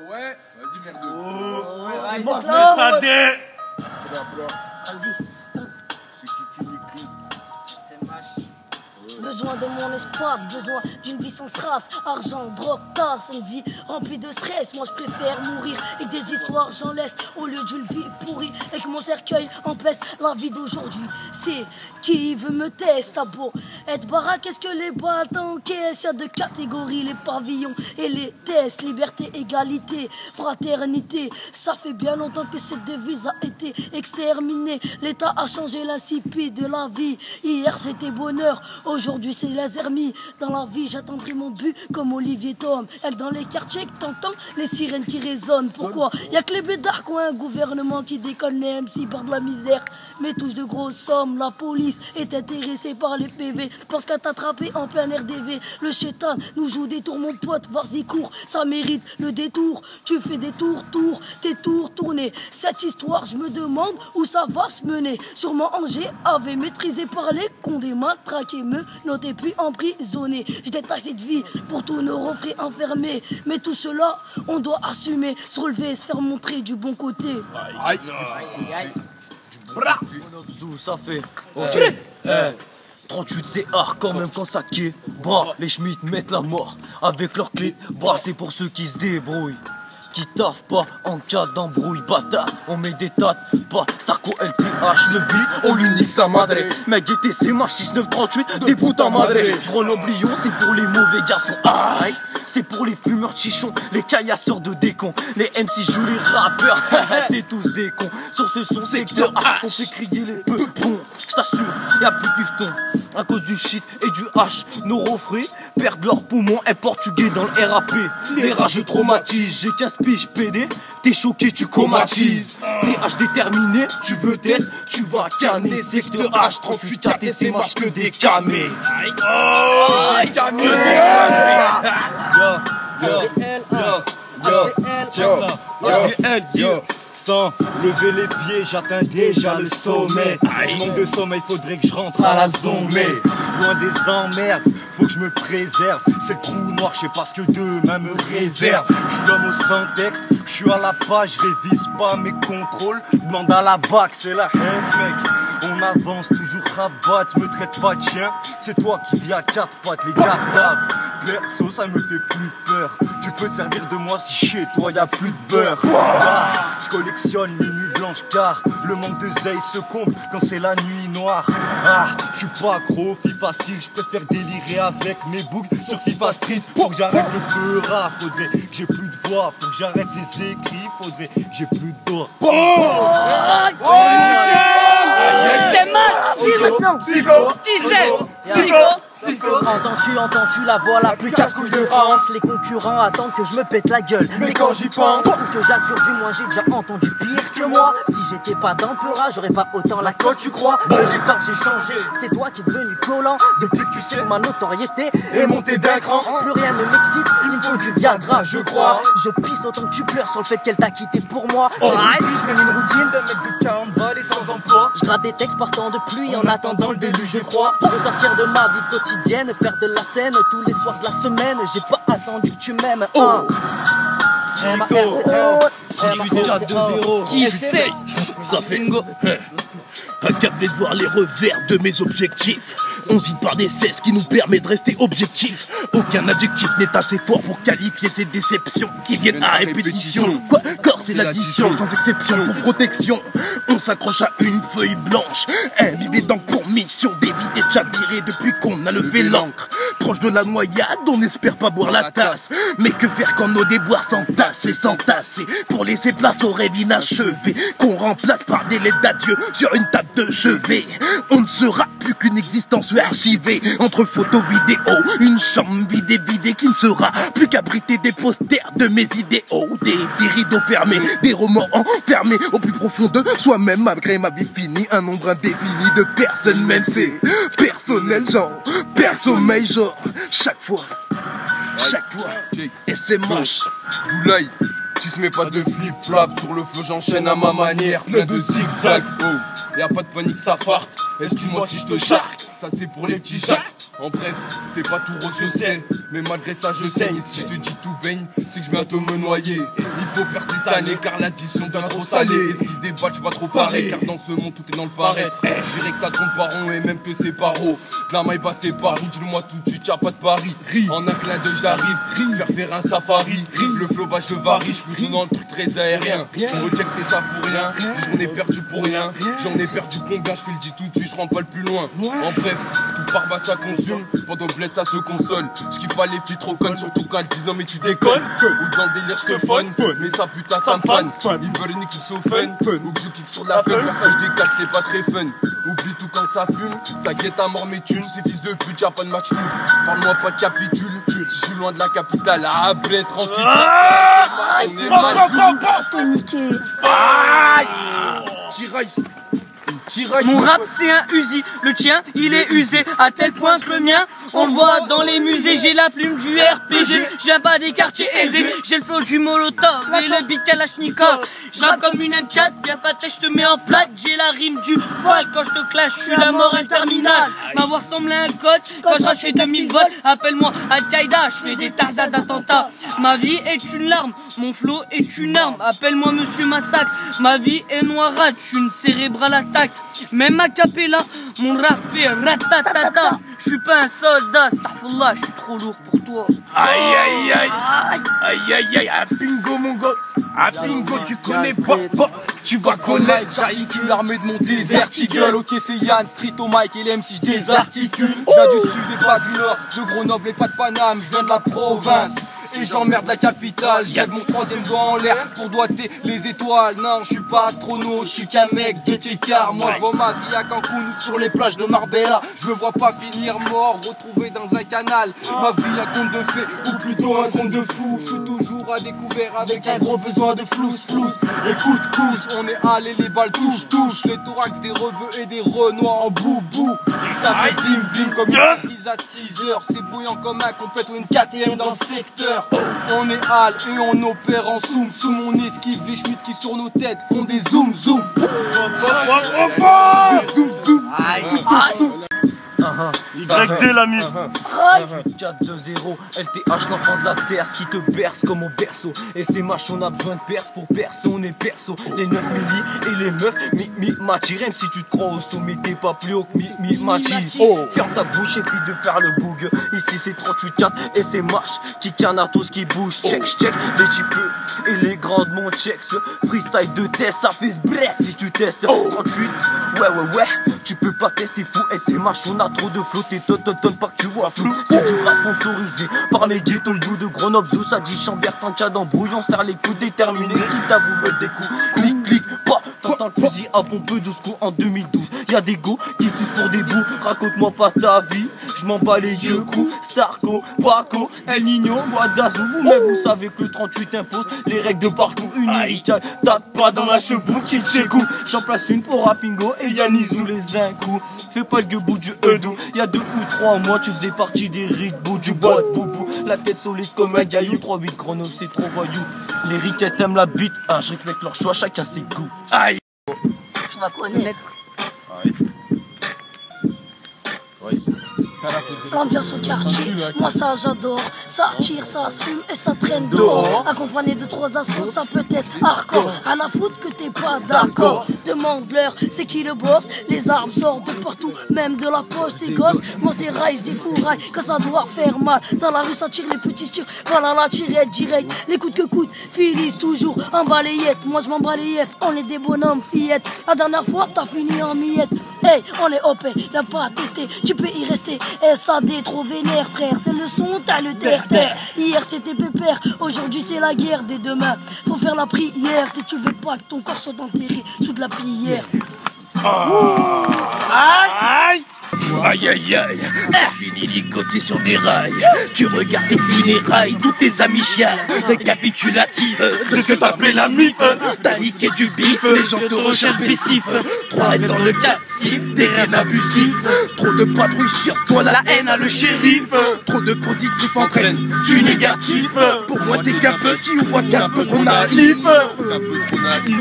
ouais, vas-y merdeux. Ouais, Mais ça dé. Vas-y. C'est qui nique tout. C'est mâche. Besoin de mon espace, besoin d'une vie sans strass. Argent, drogue, tasse, une vie remplie de stress. Moi je préfère mourir et des histoires j'en laisse au lieu d'une vie pourrie et que mon cercueil empêche la vie d'aujourd'hui. C'est qui veut me tester, t'as beau être baraque, est-ce que les balles t'encaissent? Y'a deux catégories, les pavillons et les tests. Liberté, égalité, fraternité. Ça fait bien longtemps que cette devise a été exterminée. L'État a changé l'insipide de la vie. Hier c'était bonheur, aujourd'hui c'est les hermies. Dans la vie j'attendrai mon but comme Olivier Tom. Elle dans les quartiers que t'entends les sirènes qui résonnent. Pourquoi? Y'a que les bédards qui ont un gouvernement qui déconne les MC par de la misère mais touche de grosses sommes. La police est intéressée par les PV parce qu'à t'attraper en plein RDV. Le chétan nous joue des tours mon pote, vas-y cours, ça mérite le détour. Tu fais des tours, tes tours tournés. Cette histoire je me demande où ça va se mener. Sûrement Angers avait maîtrisé par les condés matraqués, me noter puis emprisonné. J'étais taxé de vie pour tous nos refrains enfermés. Mais tout cela, on doit assumer, se relever et se faire montrer du bon côté. Aïe. Zou, ça fait. 38 c'est hard quand même quand ça quitte. Bras, les Schmitt mettent la mort avec leurs clés. Bras, c'est pour ceux qui se débrouillent, qui taffent pas en cas d'embrouille. Bâtard, on met des tates, pas Starco LPH, le beat, on lui nique sa madre. Mec, GTC, ma 6938, des putes à madre. Grenoblion, c'est pour les mauvais garçons. Aïe, c'est pour les fumeurs de chichons, les caillasseurs de décons. Les MC jouent les rappeurs, c'est tous des cons. Sur ce son secteur A, on fait crier les peupons. J't'assure, y'a plus de bifton à cause du shit et du H. Nos refrains perdent leurs poumons, un portugais dans le RAP. Les rageux traumatisent, j'ai 15 piges PD. T'es choqué, tu comatises. TH déterminé, tu veux test, tu vas canner. Secteur H, 38 KTC, marche que des camés. Sans lever les pieds, j'atteins déjà le sommet. Je manque de sommeil, faudrait que je rentre à la zone. Mais loin des emmerdes, faut que je me préserve. C'est le trou noir, je sais pas ce que demain me réserve. Je suis l'homme au sans texte, je suis à la page, révise pas mes contrôles. Demande à la bac, c'est la haine, mec. On avance toujours rabat, me traite pas de chien. C'est toi qui vis à quatre pattes, les gardaves. Perso, ça me fait plus peur. Tu peux te servir de moi si chez toi y a plus de beurre. Je collectionne les nuits blanches car le manque de zeille se comble quand c'est la nuit noire. Je suis pas gros, FIFA facile, je préfère délirer avec mes boucles sur FIFA Street. Pour que j'arrête le feu rap, faudrait que j'ai plus de voix. Pour que j'arrête les écrits, faudrait que j'ai plus de doigts. C'est mal, maintenant. Qui c'est? Entends-tu la voix la plus casse-couille de France. Les concurrents attendent que je me pète la gueule, mais quand j'y pense, je trouve que j'assure du moins j'ai déjà entendu pire que moi. Si j'étais pas dans Peura, j'aurais pas autant la cote, tu crois? Mais j'ai pas que j'ai changé, c'est toi qui es devenu collant. Depuis que tu sais que ma notoriété est montée d'un cran, plus rien ne m'excite, il me faut du Viagra, je crois. Je pisse autant que tu pleures sur le fait qu'elle t'a quitté pour moi. Je mène une routine de mec de 40 balles et sans emploi. Je gratte des textes partant de pluie en attendant le déluge, je crois. Je veux sortir de ma vie quotidienne, faire de la scène tous les soirs de la semaine. J'ai pas attendu que tu m'aimes. Qui sait? Ça fait accablé de voir les revers de mes objectifs. On zite par des cesses qui nous permet de rester objectifs. Aucun adjectif n'est assez fort pour qualifier ces déceptions qui viennent à répétition. Quoi? Corps c'est l'addition, sans exception pour protection. On s'accroche à une feuille blanche, imbibé d'encre pour mission d'éviter de chavirer depuis qu'on a levé l'encre. Proche de la noyade, on n'espère pas boire la tasse. Mais que faire quand nos déboires s'entassent et s'entasser pour laisser place au rêve inachevé qu'on remplace par des lettres d'adieu sur une table de chevet. On ne sera plus qu'une existence archivée entre photos vidéo, une chambre vidée qui ne sera plus qu'abriter des posters de mes idéaux. Des rideaux fermés, des romans enfermés au plus profond de soi-même malgré ma vie finie. Un nombre indéfini de personnes, même c'est personnel, genre sommeil, genre chaque fois. Et c'est moche. Doulaï, si se met pas de flip-flap sur le feu, j'enchaîne à ma manière, plein de zigzag. Oh, y'a pas de panique, ça farte. Excuse-moi si je te charque, ça c'est pour les petits jacks. En bref, c'est pas tout rose, je sais, mais malgré ça je saigne. Et si je te dis tout baigne, c'est que je viens bientôt me noyer. Il faut percer cette année car l'addition devient trop salée. Esquive des balles, je pas trop pareil, car dans ce monde tout est dans le paraître. Je dirais que ça trompe par rond et même que c'est par haut. La maille passée par où, dis-le-moi tout de suite, y'a pas de pari. En un clin d'œil j'arrive, faire un safari. Le flow bah je varie, je plus dans le truc très aérien. On recheck très ça pour rien, j'en ai perdu pour rien. J'en ai perdu combien, je te le dis tout de suite, je rentre pas le plus loin. En bref, tout par bas ça consume, pendant bled ça se console. Ce qu'il fallait filles trop connes, surtout quand elles disent non mais tu déconnes. Ou dans le délire je te fun, mais ça putain ça me fan. Ils veulent une kick so fun, ou que je kick sur la fun. Parce que je décale c'est pas très fun. Oublie tout quand ça fume, ça guette à mort mes thunes. Ces fils de pute y'a pas de match nul, parle-moi pas de capitule. Je suis loin de la capitale, à bled tranquille. On est mal T'es niqué. Mon rap c'est un Uzi, le tien il est usé à tel point que le mien on le voit dans les musées. J'ai la plume du RPG, je viens pas des quartiers aisés. J'ai le flow du Molotov et le big Kalachnikov. Je rappe comme une M4, viens pas tête, je te mets en plate. J'ai la rime du vol, quand je te clash, je suis la mort interminable. M'avoir semblé un code, quand je rachète 2000 volts. Appelle-moi Al-Qaïda, je fais des Tarzans d'attentats. Ma vie est une larme, mon flow est une arme. Appelle-moi Monsieur Massacre, ma vie est noirade, je suis une cérébrale attaque. Même à Capella, mon rap est ratatata. Je suis pas un soldat, astaghfirullah, je suis trop lourd pour toi. Aïe aïe aïe, aïe aïe aïe, un pingo mon gars, un pingo tu connais pas, tu vas connaître. J'articule l'armée de mon déserticule. Ok c'est Yann, street au mic et les MC je désarticule. Je viens du sud et pas du nord, de Grenoble et pas de Paname, je viens de la province. Et j'emmerde la capitale, j'ai mon troisième doigt en l'air pour doigter les étoiles. Non, je suis pas astronaute, je suis qu'un mec car moi je vois ma vie à Cancun sur les plages de Marbella. Je me vois pas finir mort, retrouvé dans un canal. Ma vie un conte de fées, ou plutôt un conte de fou. Je suis toujours à découvert avec un gros besoin de flouze. Écoute, tous, on est allé, les balles touche. Les thorax des rebeux et des renois en boubou. Ça fait bim bim comme une prise à 6 heures. C'est bouillant comme un compète ou une KTM dans le secteur. On est hal et on opère en zoom. Sous mon esquive, les schmitts qui sur nos têtes font des zoom. Des zoom. YD l'ami. 4-2-0, LTH l'enfant de la terre, ce qui te berce comme au berceau. Et c'est mâche, on a besoin de perce pour percer, on est perso. Les 9 milli et les meufs, mi-machi. Même si tu te crois au sommet, t'es pas plus haut que mi-machi. Ferme ta bouche et puis de faire le boug. Ici c'est 38-4 et c'est mâche qui canard tout ce qui bouge. Check, les petits peu et les grandes mon check. Ce freestyle de test, ça fait ce bless si tu testes. 38, ouais, tu peux pas tester fou. Et c'est mâche, on a trop de flow, t'es tonne pas que tu vois flou. C'est du rap sponsorisé par les ghettos, le bout de Grenoble, Zou, ça dit Chambert, tant qu'il y a d'embrouille, on serre les coups déterminés, quitte à vous mettre des coups. Clic, pas, t'entends le fusil à pompe 12 coups en 2012. Y'a des go qui sucent pour des bouts, raconte-moi pas ta vie, je m'en bats les yeux coups. Starco, Paco, El Nino, Guadazou, vous-même vous savez que le 38 impose les règles de partout. Une irritale, tape pas dans la chebou, qui te coup. J'en place une pour Rapingo et Yanizou les un coup. Fais pas le gueux bout du Eudou, y'a 2 ou 3 mois tu faisais partie des rites du bois de boubou. La tête solide comme un gaillou, 3-8 Grenoble c'est trop voyou. Les riquettes aiment la bite, je respecte leur choix, chacun ses goûts. Aïe. Tu vas connaître. L'ambiance au quartier, moi ça j'adore. Ça tire, ça assume et ça traîne dehors. Accompagné de 3 assauts, ça peut être hardcore. Rien à foutre que t'es pas d'accord. Demande-leur, c'est qui le boss? Les armes sortent de partout, même de la poche des gosses. Moi c'est rails, des fourrailles, quand ça doit faire mal. Dans la rue ça tire, les petits tirent, voilà la tirette direct. Les coups que coûte, finissent toujours en balayette. Moi je m'en balayette, on est des bonhommes fillettes. La dernière fois t'as fini en miettes. Hey, on est OP, y'a pas à tester, tu peux y rester. SAD trop vénère frère, c'est le son, t'as le terre-terre. Hier c'était pépère, aujourd'hui c'est la guerre. Dès demain, faut faire la prière si tu veux pas que ton corps soit enterré sous de la prière. Aïe aïe aïe, fini ligoté sur des rails. Tu regardes tes funérailles, tous tes amis chiens. Récapitulative de ce que t'appelais la MIF. T'as niqué du bif, les gens te recherchent baissif. 3 aides dans le cassif, des haines abusifs. Trop de patrouilles sur toi, la haine a le shérif. Trop de positifs entraîne du négatif. Pour moi t'es qu'un petit ou voit qu'un peu trop naïf.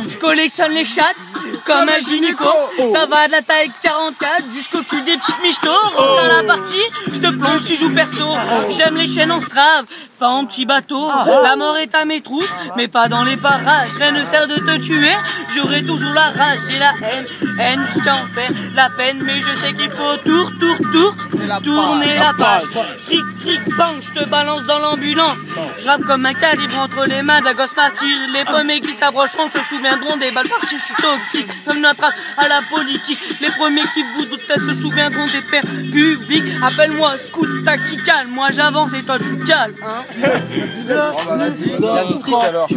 Je collectionne les chattes comme un gynéco. Ça va de la taille 44 jusqu'au cul des petites miches. je rentre à la partie, je te plonge, tu joues perso. J'aime les chaînes en strave, pas en petit bateau. La mort est à mes trousses, mais pas dans les parages. Rien ne sert de te tuer, j'aurai toujours la rage et la haine jusqu'à en faire la peine. Mais je sais qu'il faut tourner la page. Cric, cric, bang, je te balance dans l'ambulance. Je rappe comme un calibre entre les mains d'un gosse martyr. Les premiers qui s'approcheront se souviendront des balles parties. Je suis toxique, comme notre rap à la politique. Les premiers qui vous doutent se souviendront des pères publics. Appelle-moi scout tactical, moi j'avance et toi tu cales, hein. Yann Street alors.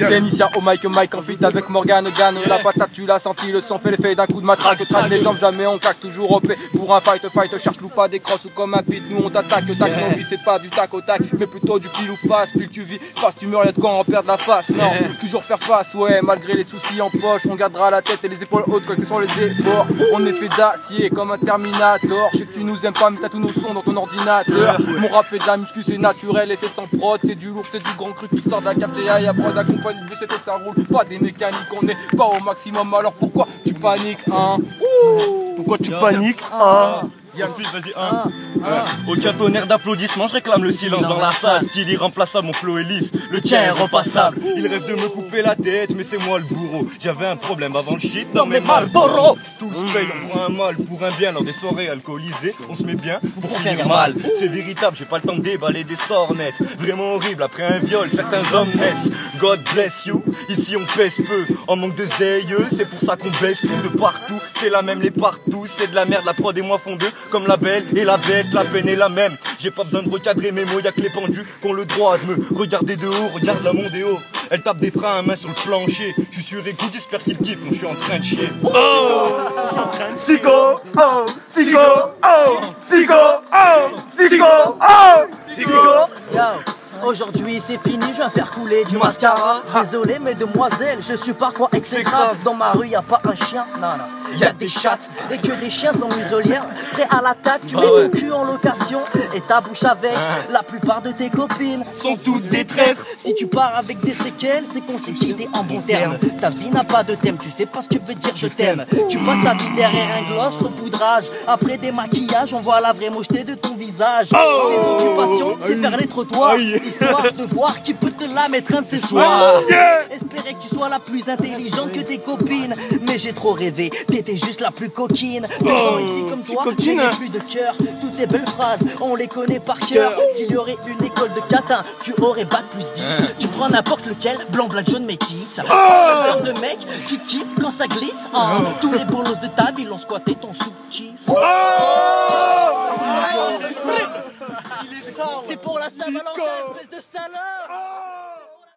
C'est Initia au mic en feat avec Morgan Gann. La patate tu l'as senti, le sang fait l'effet d'un coup de matraque. Traque les jambes, jamais on claque, toujours au paix. Pour un fight, cherche loup pas des crosses ou comme un pit. Nous on t'attaque, tac, nos vies c'est pas du tac au tac, mais plutôt du pile ou face. Pile tu vis, face tu meurs, y'a de quoi en perdre la face. Non, toujours faire face, ouais, malgré les soucis en poche. On gardera la tête et les épaules hautes, quels que sont les efforts. On est fait d'acier comme un Terminator. Je sais que tu nous aimes pas, mais t'as tous nos sons dans ton ordinateur. Mon rap fait de la muscu, c'est naturel et c'est sans prod. C'est du lourd, c'est du grand cru qui sort de la cafetière. Y'a prod accompagné de blessés, ça roule. Pas des mécaniques, on n'est pas au maximum. Alors pourquoi tu paniques, hein? Pourquoi tu paniques, hein? Vas-y, aucun tonnerre d'applaudissements, je réclame le silence dans la salle. Style irremplaçable, mon flow est lisse, le tien est repassable. Il rêve de me couper la tête, mais c'est moi le bourreau. J'avais un problème avant le shit dans mes Marlboro. Tous payent, on prend un mal pour un bien. Lors des soirées alcoolisées, on se met bien pour finir mal. C'est véritable, j'ai pas le temps de déballer des sornettes. Vraiment horrible, après un viol, certains hommes naissent. God bless you, ici on pèse peu. En manque de zèyeux, c'est pour ça qu'on baisse tout de partout. C'est la même les partout, c'est de la merde, la prod et moi font deux. Comme la belle et la bête, la peine est la même. J'ai pas besoin de recadrer mes mots, y'a que les pendus qui ont le droit de me regarder de haut. Regarde la Mondéo, elle tape des freins à main sur le plancher. Je suis sur écoute, j'espère qu'il kiffe quand je suis en train de chier. Psycho, oh, psycho, oh, psycho, oh, psycho, oh, psycho. Aujourd'hui c'est fini, je viens faire couler du mascara. Désolé mesdemoiselles, je suis parfois exécrable. Dans ma rue y'a pas un chien, non, y'a des chattes. Et que des chiens sans muselière, prêts à l'attaque. Tu mets ton cul en location et ta bouche avec. La plupart de tes copines Sont toutes des traîtres. Si tu pars avec des séquelles, c'est qu'on s'est quitté en bon terme. Ta vie n'a pas de thème, tu sais pas ce que veut dire je t'aime. Tu passes ta vie derrière un gloss, repoudrage. Après des maquillages, on voit la vraie mocheté de ton visage. Tes occupations, c'est faire les trottoirs. Histoire de voir qui peut te la mettre un de ces soirs. Espérer que tu sois la plus intelligente que tes copines. Mais j'ai trop rêvé, t'étais juste la plus coquine. Devant une fille comme toi, je n'ai plus de cœur. Toutes tes belles phrases, on les connaît par cœur. S'il y aurait une école de catin, tu aurais bac plus 10. Tu prends n'importe lequel, blanc, black, jaune, métis. Genre de mec qui kiffe quand ça glisse. Tous les bolos de ta ville ont squatté ton soutif. C'est pour la Saint-Valentin, espèce de salope.